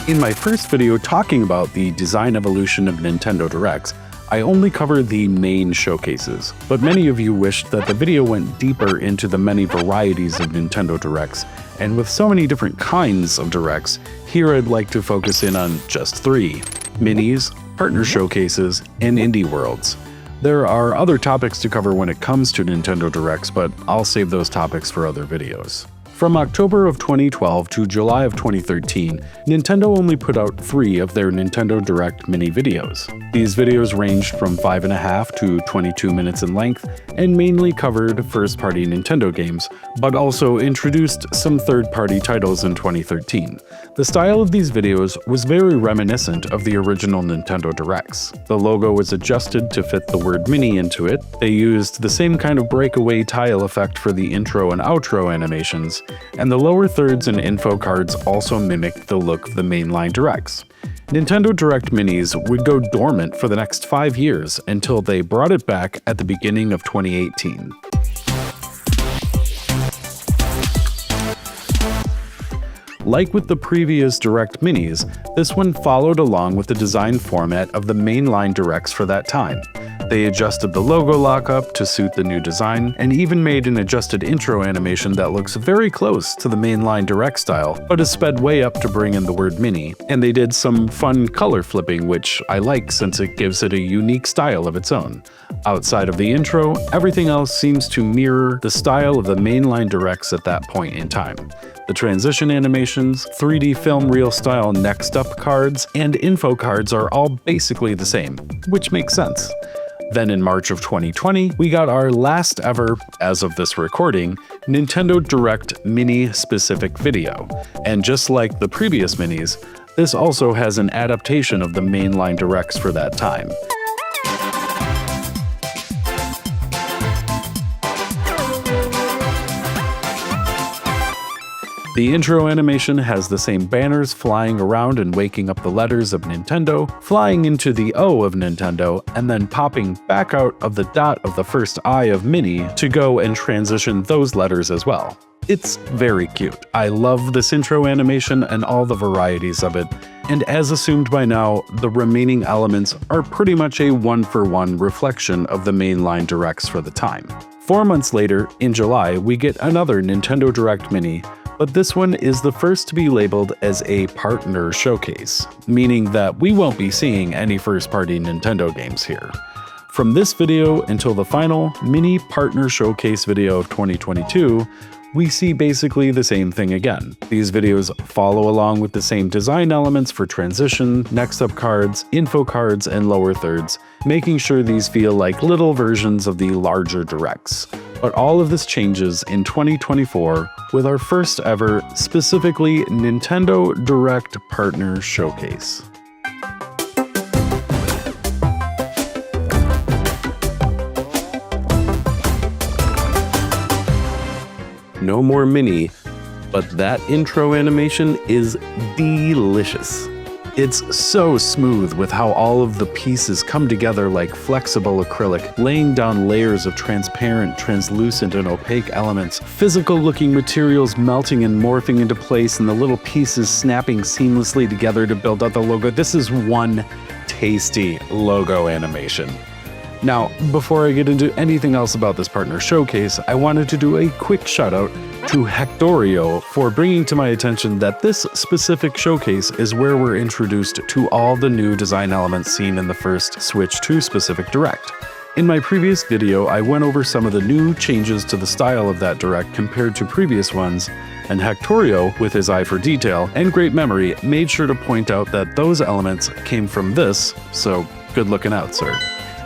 In my first video talking about the design evolution of Nintendo Directs, I only covered the main showcases, but many of you wished that the video went deeper into the many varieties of Nintendo Directs, and with so many different kinds of Directs, here I'd like to focus in on just 3: Minis, Partner Showcases, and Indie Worlds. There are other topics to cover when it comes to Nintendo Directs, but I'll save those topics for other videos. From October of 2012 to July of 2013, Nintendo only put out 3 of their Nintendo Direct mini videos. These videos ranged from 5.5 to 22 minutes in length and mainly covered first-party Nintendo games, but also introduced some third-party titles in 2013. The style of these videos was very reminiscent of the original Nintendo Directs. The logo was adjusted to fit the word mini into it, they used the same kind of breakaway tile effect for the intro and outro animations, and the lower thirds and info cards also mimicked the look of the mainline Directs. Nintendo Direct Minis would go dormant for the next 5 years until they brought it back at the beginning of 2018. Like with the previous Direct Minis, this one followed along with the design format of the mainline Directs for that time. They adjusted the logo lockup to suit the new design, and even made an adjusted intro animation that looks very close to the mainline Direct style, but is sped way up to bring in the word mini. And they did some fun color flipping, which I like since it gives it a unique style of its own. Outside of the intro, everything else seems to mirror the style of the mainline Directs at that point in time. The transition animations, 3D film reel style next up cards, and info cards are all basically the same, which makes sense. Then in March of 2020, we got our last ever, as of this recording, Nintendo Direct Mini specific video. And just like the previous minis, this also has an adaptation of the mainline Directs for that time. The intro animation has the same banners flying around and waking up the letters of Nintendo, flying into the O of Nintendo, and then popping back out of the dot of the first I of Mini to go and transition those letters as well. It's very cute. I love this intro animation and all the varieties of it, and as assumed by now, the remaining elements are pretty much a one-for-one reflection of the mainline Directs for the time. 4 months later, in July, we get another Nintendo Direct Mini, but this one is the first to be labeled as a partner showcase, meaning that we won't be seeing any first-party Nintendo games here. From this video until the final mini partner showcase video of 2022, we see basically the same thing again. These videos follow along with the same design elements for transition, next up cards, info cards, and lower thirds, making sure these feel like little versions of the larger Directs. But all of this changes in 2024 with our first ever, specifically Nintendo Direct Partner Showcase. No more mini, but that intro animation is delicious. It's so smooth with how all of the pieces come together like flexible acrylic, laying down layers of transparent, translucent, and opaque elements, physical-looking materials melting and morphing into place, and the little pieces snapping seamlessly together to build out the logo. This is one tasty logo animation. Now, before I get into anything else about this partner showcase, I wanted to do a quick shout out to Hectorio for bringing to my attention that this specific showcase is where we're introduced to all the new design elements seen in the first Switch 2 specific Direct. In my previous video, I went over some of the new changes to the style of that Direct compared to previous ones, and Hectorio, with his eye for detail and great memory, made sure to point out that those elements came from this, so good looking out, sir.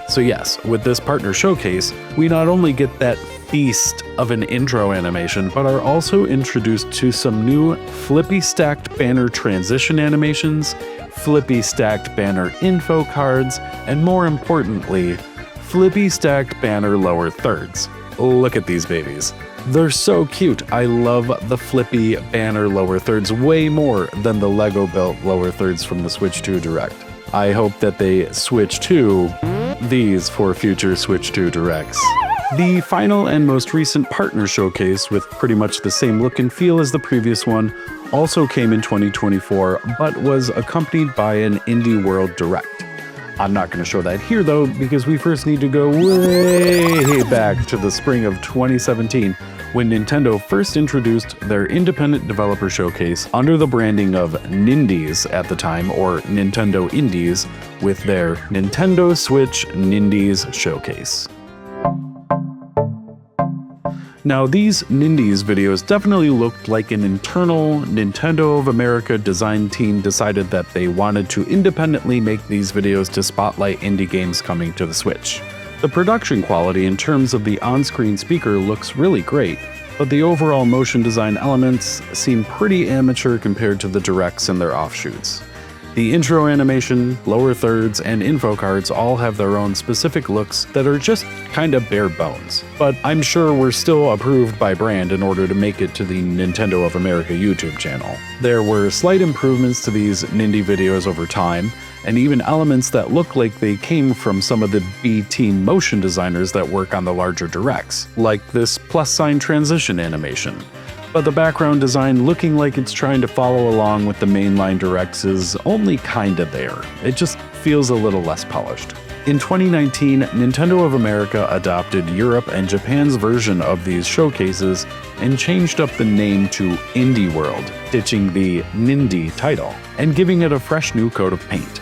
So yes, with this partner showcase, we not only get that feast of an intro animation, but are also introduced to some new flippy stacked banner transition animations, flippy stacked banner info cards, and more importantly, flippy stacked banner lower thirds. Look at these babies. They're so cute. I love the flippy banner lower thirds way more than the Lego built lower thirds from the Switch 2 Direct. I hope that they switch to these for future Switch 2 Directs. The final and most recent partner showcase, with pretty much the same look and feel as the previous one, also came in 2024, but was accompanied by an Indie World Direct. I'm not going to show that here though, because we first need to go way back to the spring of 2017, when Nintendo first introduced their independent developer showcase under the branding of Nindies at the time, or Nintendo Indies, with their Nintendo Switch Nindies Showcase. Now, these Nindies videos definitely looked like an internal Nintendo of America design team decided that they wanted to independently make these videos to spotlight indie games coming to the Switch. The production quality in terms of the on-screen speaker looks really great, but the overall motion design elements seem pretty amateur compared to the directs and their offshoots. The intro animation, lower thirds, and info cards all have their own specific looks that are just kinda bare bones, but I'm sure we're still approved by brand in order to make it to the Nintendo of America YouTube channel. There were slight improvements to these Nindy videos over time, and even elements that look like they came from some of the B-team motion designers that work on the larger directs, like this plus sign transition animation. But the background design looking like it's trying to follow along with the mainline directs is only kinda there. It just feels a little less polished. In 2019, Nintendo of America adopted Europe and Japan's version of these showcases and changed up the name to Indie World, ditching the Nindy title, and giving it a fresh new coat of paint.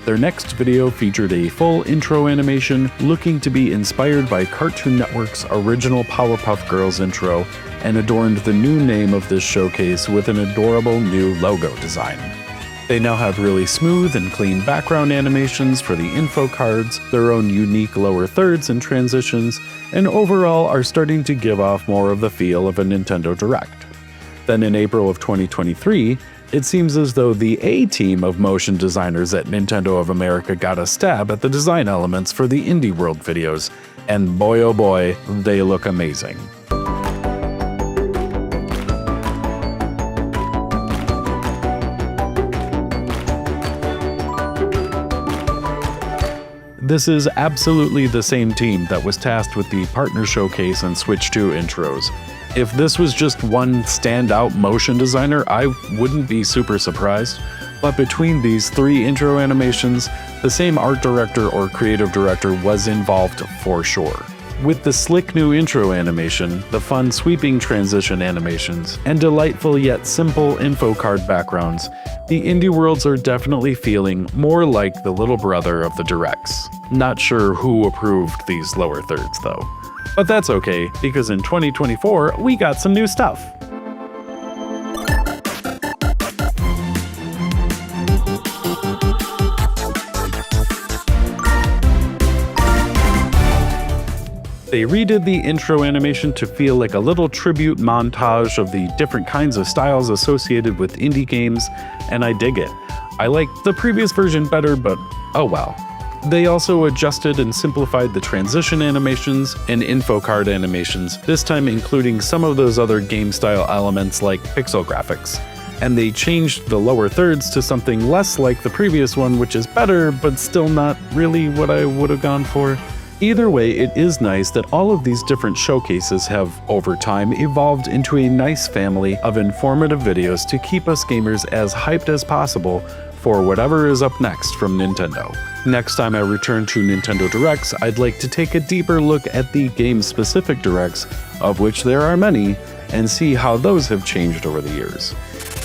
Their next video featured a full intro animation looking to be inspired by Cartoon Network's original Powerpuff Girls intro, and adorned the new name of this showcase with an adorable new logo design. They now have really smooth and clean background animations for the info cards, their own unique lower thirds and transitions, and overall are starting to give off more of the feel of a Nintendo Direct. Then in April of 2023, it seems as though the A-team of motion designers at Nintendo of America got a stab at the design elements for the Indie World videos, and boy oh boy, they look amazing. This is absolutely the same team that was tasked with the Partner Showcase and Switch 2 intros. If this was just one standout motion designer, I wouldn't be super surprised, but between these three intro animations, the same art director or creative director was involved for sure. With the slick new intro animation, the fun sweeping transition animations, and delightful yet simple info card backgrounds, the indie worlds are definitely feeling more like the little brother of the directs. Not sure who approved these lower thirds though. But that's okay, because in 2024, we got some new stuff. They redid the intro animation to feel like a little tribute montage of the different kinds of styles associated with indie games, and I dig it. I like the previous version better, but oh well. They also adjusted and simplified the transition animations and info card animations, this time including some of those other game-style elements like pixel graphics. And they changed the lower thirds to something less like the previous one, which is better, but still not really what I would have gone for. Either way, it is nice that all of these different showcases have, over time, evolved into a nice family of informative videos to keep us gamers as hyped as possible for whatever is up next from Nintendo. Next time I return to Nintendo Directs, I'd like to take a deeper look at the game-specific Directs, of which there are many, and see how those have changed over the years.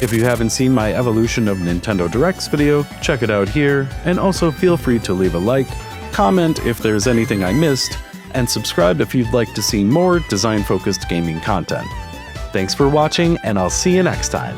If you haven't seen my Evolution of Nintendo Directs video, check it out here, and also feel free to leave a like, comment if there's anything I missed, and subscribe if you'd like to see more design-focused gaming content. Thanks for watching, and I'll see you next time.